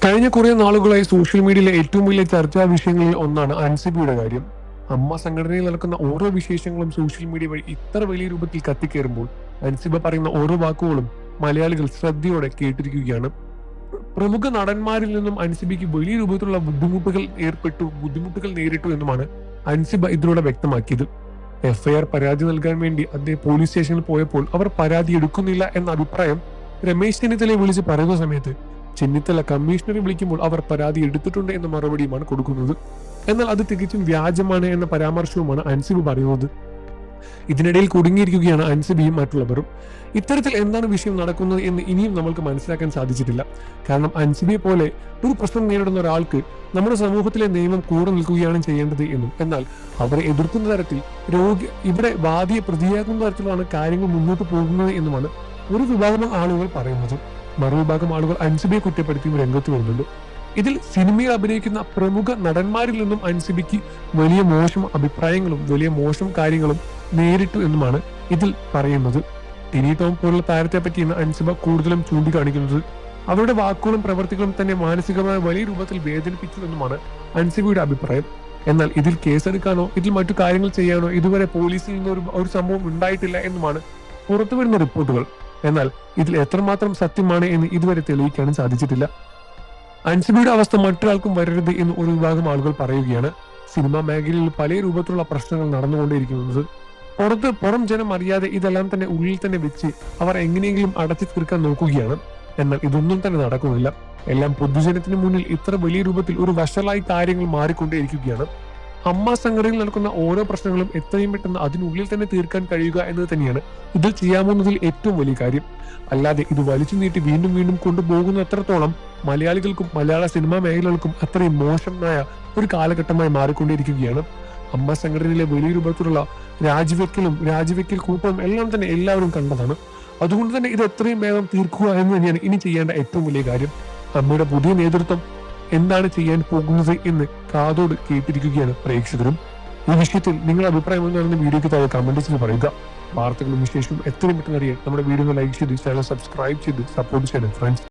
കഴിഞ്ഞ കുറെ നാളുകളായി സോഷ്യൽ മീഡിയയിലെ ഏറ്റവും വലിയ ചർച്ചാ വിഷയങ്ങളിൽ ഒന്നാണ് അൻസിബയുടെ കാര്യം. അമ്മ സംഘടനയിൽ നടക്കുന്ന ഓരോ വിശേഷങ്ങളും സോഷ്യൽ മീഡിയ വഴി ഇത്ര വലിയ രൂപത്തിൽ കത്തിക്കേറുമ്പോൾ അൻസിബ പറയുന്ന ഓരോ വാക്കുകളും മലയാളികൾ ശ്രദ്ധയോടെ കേട്ടിരിക്കുകയാണ്. പ്രമുഖ നടന്മാരിൽ നിന്നും അൻസിബയ്ക്ക് വലിയ രൂപത്തിലുള്ള ബുദ്ധിമുട്ടുകൾ നേരിട്ടു എന്നുമാണ് അൻസിബ ഇതിലൂടെ വ്യക്തമാക്കിയത്. എഫ്ഐആർ പരാതി നൽകാൻ വേണ്ടി അദ്ദേഹം പോലീസ് സ്റ്റേഷനിൽ പോയപ്പോൾ അവർ പരാതി എടുക്കുന്നില്ല എന്ന അഭിപ്രായം രമേശ് ചെന്നിത്തലയെ വിളിച്ച് പറയുന്ന സമയത്ത് ചെന്നിത്തല കമ്മീഷണറെ വിളിക്കുമ്പോൾ അവർ പരാതി എടുത്തിട്ടുണ്ട് എന്ന മറുപടിയുമാണ് കൊടുക്കുന്നത്. എന്നാൽ അത് തികച്ചും വ്യാജമാണ് എന്ന പരാമർശവുമാണ് അൻസിബ് പറയുന്നത്. ഇതിനിടയിൽ കുടുങ്ങിയിരിക്കുകയാണ് അൻസിബയും മറ്റുള്ളവരും. ഇത്തരത്തിൽ എന്താണ് വിഷയം നടക്കുന്നത് എന്ന് ഇനിയും നമ്മൾക്ക് മനസ്സിലാക്കാൻ സാധിച്ചിട്ടില്ല. കാരണം അൻസിബയെ പോലെ ഒരു പ്രശ്നം നേരിടുന്ന ഒരാൾക്ക് നമ്മുടെ സമൂഹത്തിലെ നിയമം കൂടെ നിൽക്കുകയാണ് ചെയ്യേണ്ടത് എന്നും, എന്നാൽ അവരെ എതിർക്കുന്ന തരത്തിൽ ഇവിടെ വാദിയെ പ്രതിയാക്കുന്ന തരത്തിലാണ് കാര്യങ്ങൾ മുന്നോട്ട് പോകുന്നത് എന്നുമാണ് ഒരു വിഭാഗം ആളുകൾ പറയുന്നത്. മറുവിഭാഗം ആളുകൾ അൻസിബയെ കുറ്റപ്പെടുത്തിയും രംഗത്ത് വരുന്നുണ്ട്. ഇതിൽ സിനിമയിൽ അഭിനയിക്കുന്ന പ്രമുഖ നടന്മാരിൽ നിന്നും അൻസിബയ്ക്ക് വലിയ മോശം അഭിപ്രായങ്ങളും വലിയ മോശം കാര്യങ്ങളും നേരിട്ടു എന്നുമാണ് ഇതിൽ പറയുന്നത്. ടിനി ടോം പോലുള്ള താരത്തെ പറ്റിയാണ് അൻസിബ കൂടുതലും ചൂണ്ടിക്കാണിക്കുന്നത്. അവരുടെ വാക്കുകളും പ്രവർത്തികളും തന്നെ മാനസികമായ വലിയ രൂപത്തിൽ വേദനിപ്പിച്ചു എന്നുമാണ് അൻസിബയുടെ അഭിപ്രായം. എന്നാൽ ഇതിൽ കേസെടുക്കാനോ ഇതിൽ മറ്റു കാര്യങ്ങൾ ചെയ്യാനോ ഇതുവരെ പോലീസിൽ നിന്ന് ഒരു സംഭവം ഉണ്ടായിട്ടില്ല എന്നുമാണ് പുറത്തുവരുന്ന റിപ്പോർട്ടുകൾ. എന്നാൽ ഇതിൽ എത്രമാത്രം സത്യമാണ് എന്ന് ഇതുവരെ തെളിയിക്കാനും സാധിച്ചിട്ടില്ല. അൻസിബയുടെ അവസ്ഥ മറ്റൊരാൾക്കും വരരുത് എന്ന് ഒരു വിഭാഗം ആളുകൾ പറയുകയാണ്. സിനിമാ മേഖലയിൽ പല രൂപത്തിലുള്ള പ്രശ്നങ്ങൾ നടന്നുകൊണ്ടേയിരിക്കുന്നത്. പുറം ജനം അറിയാതെ ഇതെല്ലാം തന്നെ ഉള്ളിൽ തന്നെ വെച്ച് അവർ എങ്ങനെയെങ്കിലും അടച്ചു തീർക്കാൻ നോക്കുകയാണ്. എന്നാൽ ഇതൊന്നും തന്നെ നടക്കുന്നില്ല. എല്ലാം പൊതുജനത്തിന് മുന്നിൽ ഇത്ര വലിയ രൂപത്തിൽ ഒരു വഷളായി കാര്യങ്ങൾ മാറിക്കൊണ്ടേയിരിക്കുകയാണ്. അമ്മ സംഘടനയിൽ നടക്കുന്ന ഓരോ പ്രശ്നങ്ങളും എത്രയും പെട്ടെന്ന് അതിനുള്ളിൽ തന്നെ തീർക്കാൻ കഴിയുക എന്നത് തന്നെയാണ് ഇതിൽ ചെയ്യാവുന്നതിൽ ഏറ്റവും വലിയ കാര്യം. അല്ലാതെ ഇത് വലിച്ചു നീട്ടി വീണ്ടും വീണ്ടും കൊണ്ടുപോകുന്ന എത്രത്തോളം മലയാളികൾക്കും മലയാള സിനിമാ മേഖലകൾക്കും അത്രയും മോശമായ ഒരു കാലഘട്ടമായി മാറിക്കൊണ്ടിരിക്കുകയാണ്. അമ്മ സംഘടനയിലെ വലിയ രൂപത്തിലുള്ള രാജിവെക്കൽ കൂട്ടവും എല്ലാം തന്നെ എല്ലാവരും കണ്ടതാണ്. അതുകൊണ്ട് തന്നെ ഇത് എത്രയും വേഗം തീർക്കുക എന്ന് തന്നെയാണ് ഇനി ചെയ്യേണ്ട ഏറ്റവും വലിയ കാര്യം. അമ്മയുടെ പുതിയ നേതൃത്വം എന്താണ് ചെയ്യാൻ പോകുന്നത് എന്ന് കാതോട് കേട്ടിരിക്കുകയാണ് പ്രേക്ഷകരും. ഈ വിഷയത്തിൽ നിങ്ങളുടെ അഭിപ്രായം എന്താണെന്ന് വീഡിയോയ്ക്ക് താഴെ കമന്റ് ചെയ്ത് പറയുക. വാർത്തകളും വിശേഷവും എത്രയും പെട്ടെന്ന് അറിയാൻ നമ്മുടെ വീഡിയോ ലൈക്ക് ചെയ്ത് ചാനൽ സബ്സ്ക്രൈബ് ചെയ്ത് സപ്പോർട്ട് ചെയ്യണം ഫ്രണ്ട്സ്.